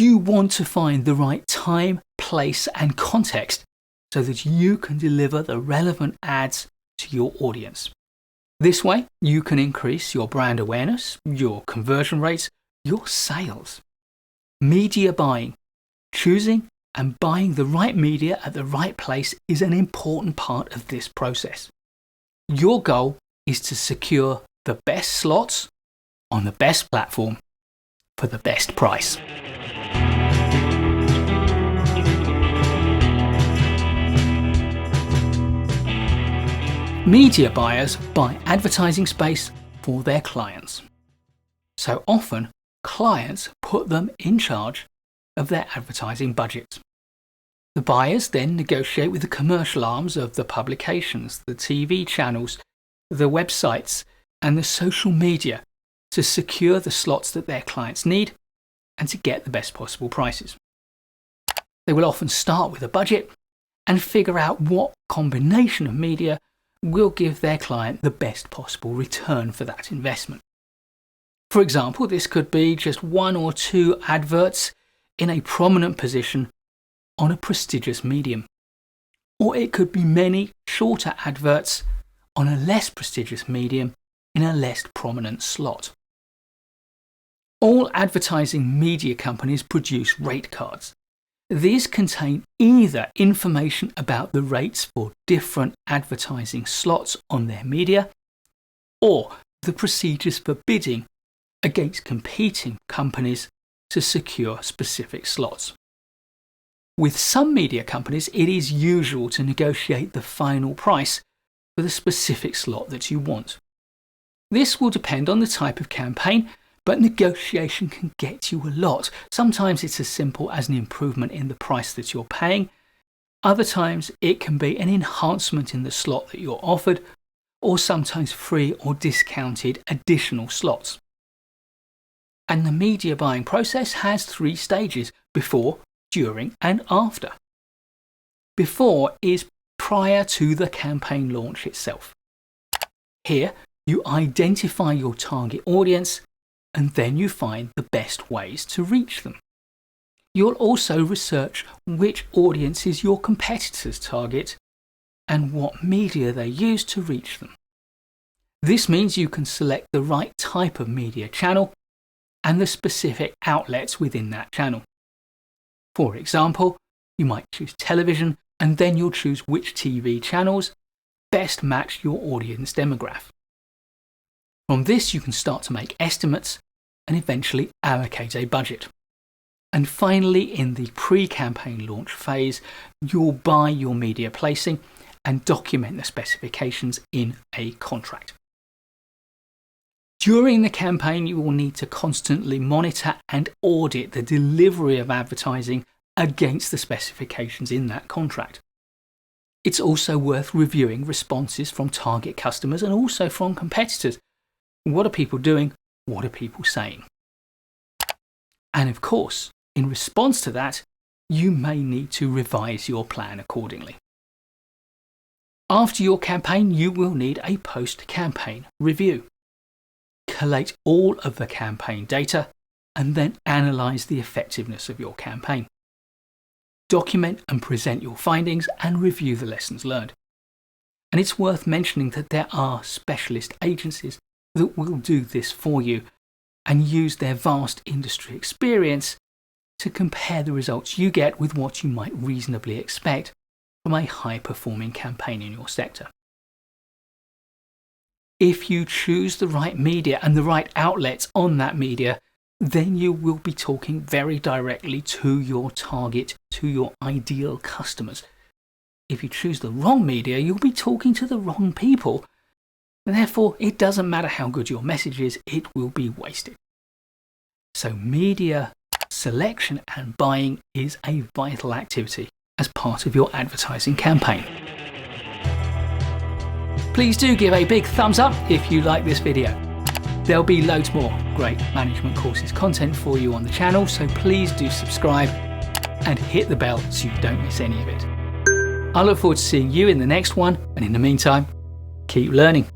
You want to find the right time, place, and context so that you can deliver the relevant ads to your audience. This way, you can increase your brand awareness, your conversion rates, your sales. Media buying. Choosing and buying the right media at the right place is an important part of this process. Your goal is to secure the best slots on the best platform for the best price. Media buyers buy advertising space for their clients. So often, clients put them in charge of their advertising budgets. The buyers then negotiate with the commercial arms of the publications, the TV channels, the websites, and the social media to secure the slots that their clients need and to get the best possible prices. They will often start with a budget and figure out what combination of media will give their client the best possible return for that investment. For example, this could be just 1 or 2 adverts in a prominent position on a prestigious medium. Or it could be many shorter adverts on a less prestigious medium in a less prominent slot. All advertising media companies produce rate cards. These contain either information about the rates for different advertising slots on their media, or the procedures for bidding against competing companies to secure specific slots. With some media companies, it is usual to negotiate the final price for the specific slot that you want. This will depend on the type of campaign, but negotiation can get you a lot. Sometimes it's as simple as an improvement in the price that you're paying. Other times it can be an enhancement in the slot that you're offered, or sometimes free or discounted additional slots. And the media buying process has 3 stages: before, during, and after. Before is prior to the campaign launch itself. Here, you identify your target audience and then you find the best ways to reach them. You'll also research which audiences your competitors target and what media they use to reach them. This means you can select the right type of media channel and the specific outlets within that channel. For example, you might choose television and then you'll choose which TV channels best match your audience demographic. From this, you can start to make estimates and eventually allocate a budget. And finally, in the pre-campaign launch phase, you'll buy your media placing and document the specifications in a contract. During the campaign, you will need to constantly monitor and audit the delivery of advertising against the specifications in that contract. It's also worth reviewing responses from target customers and also from competitors. What are people doing? What are people saying? And of course, in response to that, you may need to revise your plan accordingly. After your campaign, you will need a post-campaign review. Collate all of the campaign data and then analyze the effectiveness of your campaign. Document and present your findings and review the lessons learned. And it's worth mentioning that there are specialist agencies that will do this for you and use their vast industry experience to compare the results you get with what you might reasonably expect from a high-performing campaign in your sector. If you choose the right media and the right outlets on that media, then you will be talking very directly to your target, to your ideal customers. If you choose the wrong media, you'll be talking to the wrong people. And therefore, it doesn't matter how good your message is, it will be wasted. So media selection and buying is a vital activity as part of your advertising campaign. Please do give a big thumbs up if you like this video. There'll be loads more great management courses content for you on the channel, so please do subscribe and hit the bell so you don't miss any of it. I look forward to seeing you in the next one, and in the meantime, keep learning.